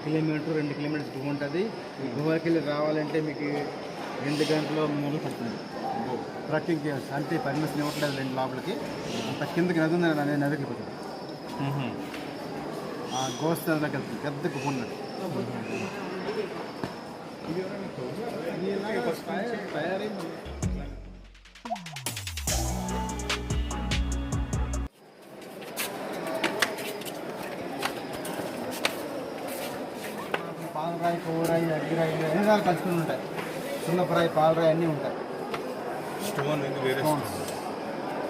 Kilometre 2 kilometres గుహ ఉంటుంది. గుహకి వెళ్ళి రావాలంటే మీకు 2 గంటలు మొదలు పడుతుంది. ట్రక్కింగ్ చేయవచ్చు అంటే పర్మిషన్ ఇవ్వట్లేదు రెండు లోపలికి. అంత కిందకి నది ఉంది, నేను నదికి పోతుంది. గోస్ట్ దగ్గర పెద్ద గుహ ఉన్నది. పాలరాయి, కోరాయి, అగ్గిరాయి అన్ని రకాలు కలుసుకుని ఉంటాయి. సున్నపరాయి, పాలరాయి అన్నీ ఉంటాయి. స్టోన్ ఇది వేరే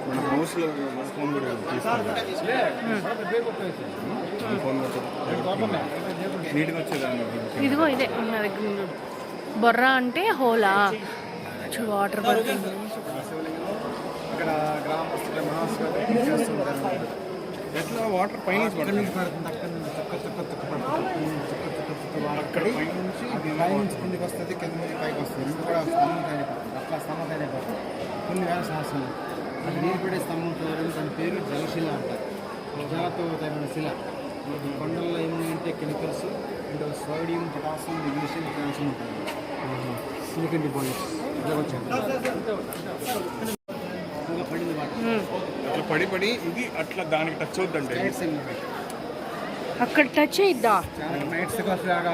మన హౌస్లో ఫోన్ కూడా నీట్గా వచ్చేదాన్ని. ఇదిగో ఇదే ఉన్న దగ్గర బొర్ర అంటే హోలా వాటర్ పడుతుంది. ఇక్కడ గ్రామస్తులు మహాశివరాత్రి చేస్తుంటారు. ఎట్లా వాటర్ పైన పడుతుంది. అక్కడ నుంచి అక్కడ పైనుంచి కిందికి వస్తుంది, కింద నుంచి పైకి వస్తుంది. ఇది కూడా స్తంభం పైన పడుతుంది. అట్లా స్తంభం పైన పడుతుంది కొన్ని వేల సంవత్సరాలు. అది నీరు పడే స్తంభంతో దాని పేరు జలశిల అంటారు. జలతో తగిన శిల. కొండల్లో ఏమున్నాయంటే కెమికల్స్ అంటే సోడియం, పొటాషియం, మెగ్నీషియం, కాల్షియం ఉంటుంది. సిలికాన్ డిపాజిట్స్ పడింది అట్లా పడి ఇది అట్లా దానికి టచ్ అవుతుందంటే అక్కడ టచ్ అయిద్దా?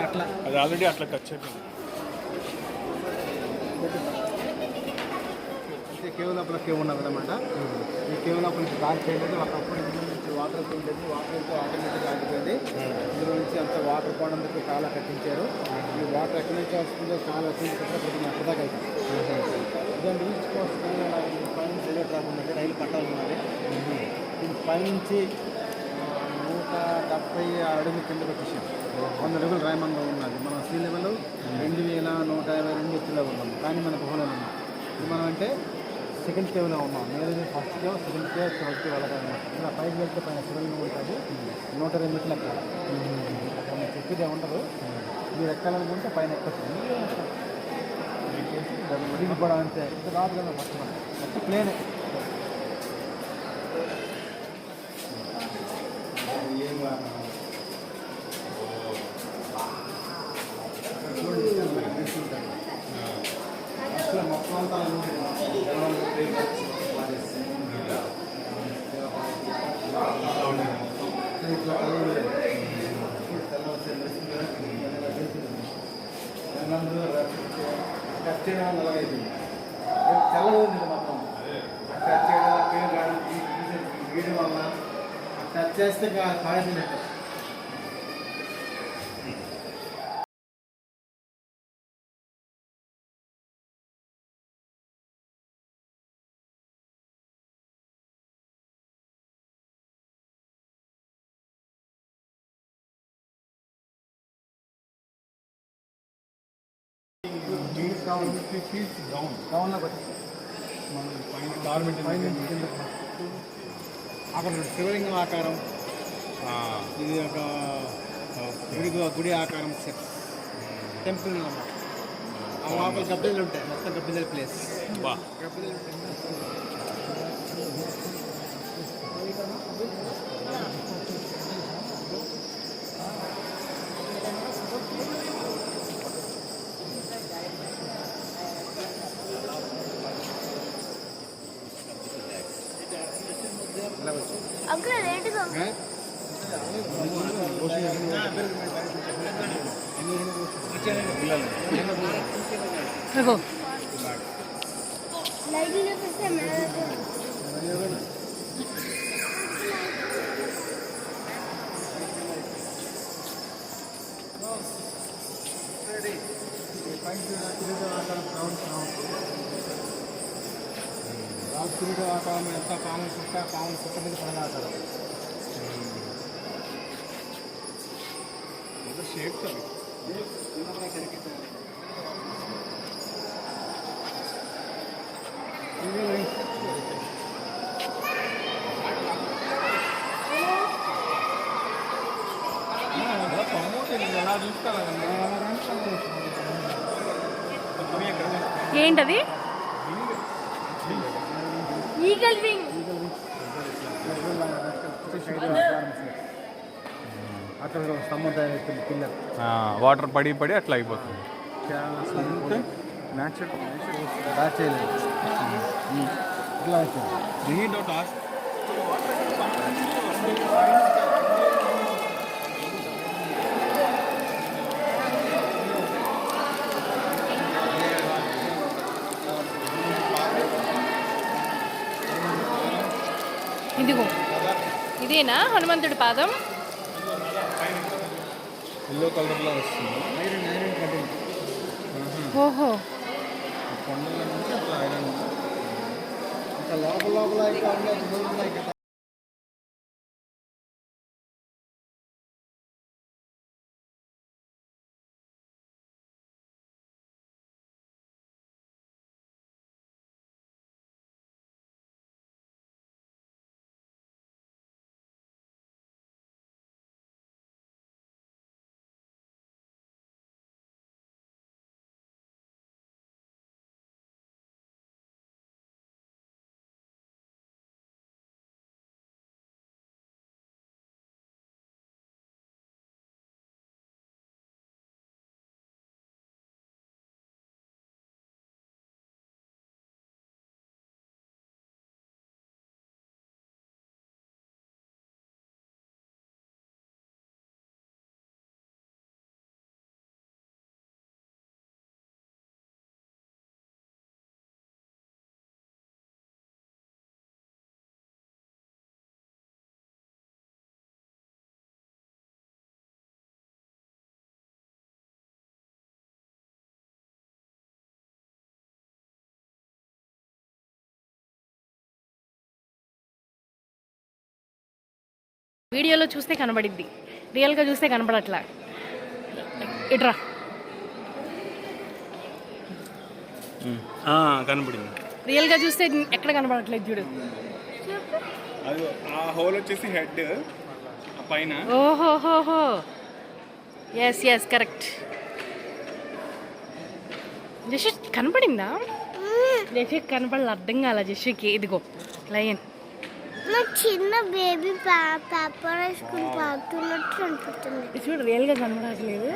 అట్లా అది ఆల్రెడీ అట్లా టచ్ అయిపోయింది. కేవ్ లోపల కేవ్ ఉన్నది అనమాట. ఈ కేవ్ లోపలికి దారి చేయలేదు. ఒకప్పుడు ఇందులో నుంచి వాటర్ ఉండేది. వాటర్ అయితే ఆటోమేటిక్గా ఆగిపోయింది. ఇందులో నుంచి అంత వాటర్ పోవడానికి కాలా కట్టించారు. ఈ వాటర్ ఎక్కడి నుంచి వస్తుందో కాలు వచ్చింది కొద్దిగా అక్కదాకా అవుతుంది. దాన్ని రీచ్ కోసం పైనుంచి రైల్వే ట్రాక్ ఉన్నది, రైలు పట్టాలు ఉన్నది. దీని పైనుంచి 170 అడుగుల కిందకు వచ్చేసాం. 100 అడుగులు రాయమంగా ఉన్నది. మన సీ లెవెల్ 2152 ఎత్తులో ఉన్నాం. కానీ మన గుహలో ఉన్నాం. ఇది మనం అంటే సెకండ్ కేవ్లో ఉన్నాం. నేను first cave, second cave, third cave వెళ్ళాలన్నమాట. ఇలా పైకి వెళ్తే పైన శివలింగం ఉంటుంది. 120 మెట్లు ఎక్కాలి. అక్కడ మీకు చెప్పేదే ఉండదు. మీరు ఎక్కాలనుకుంటే పైన ఎక్కొచ్చు. దీనికి కూడా అంతే. ఇంత రాదు కదా ఫస్ట్ ప్లేనే. మొత్తం అంతా కట్ చేయడం వల్ల అలాగైతుంది. తెల్లగా ఉంది మొత్తం. కట్ చేయడం పేరు గీయడం వల్ల టచ్ చేస్తే కాల్సినట్టు. అక్కడ శివలింగం ఆకారం, ఇది ఒక గుడి ఆకారం టెంపుల్ అన్నమాట. ఆ లోపల గబ్బిళ్ళు ఉంటాయి. మొత్తం గబ్బిళ్ళ ప్లేస్. అంకుల్ ఏంటిది? తిరిగి ఆకారం ఎంత పాము చుట్ట మీద పడిన ఆకారం. షేప్ ఎలా చూస్తారా? ఏంటది? Eagle wing. అక్కడ ఒక స్తంభం తయారవుతుంది పిల్లర్. వాటర్ పడి పడి అట్లా అయిపోతుంది. బ్యాక్ చేయలేదు ఇట్లా అవుతుంది. ఇదిగో ఇదేనా హనుమంతుడి పాదం? ఎల్లో కలర్లో వస్తుంది. ఐరన్ కటింగ్ ఓహో, కొండల నుంచి అట్లా ఐరన్. ఇంకా లోపల ఇంకా ఉన్నాయి కదా. వీడియోలో చూస్తే కనబడిద్ది, రియల్గా చూస్తే కనపడట్లా. ఇట్రా, కనపడింది. రియల్గా చూస్తే ఎక్కడ కనపడట్లేదు చూడు. అది ఆ హోల్ వచ్చేసి హెడ్ పైన. ఓహోహోహో, ఎస్ ఎస్ కరెక్ట్. జష్ కనపడిందా? జష్ కనపడాలి, అర్థం కాల జష్కి. ఇదిగో లయన్. నాకు చిన్న బేబీ పేపర్ వేసుకుని పాకుతున్నట్టు అనిపిస్తుంది. చూడు రియల్గా కనపడట్లేదు.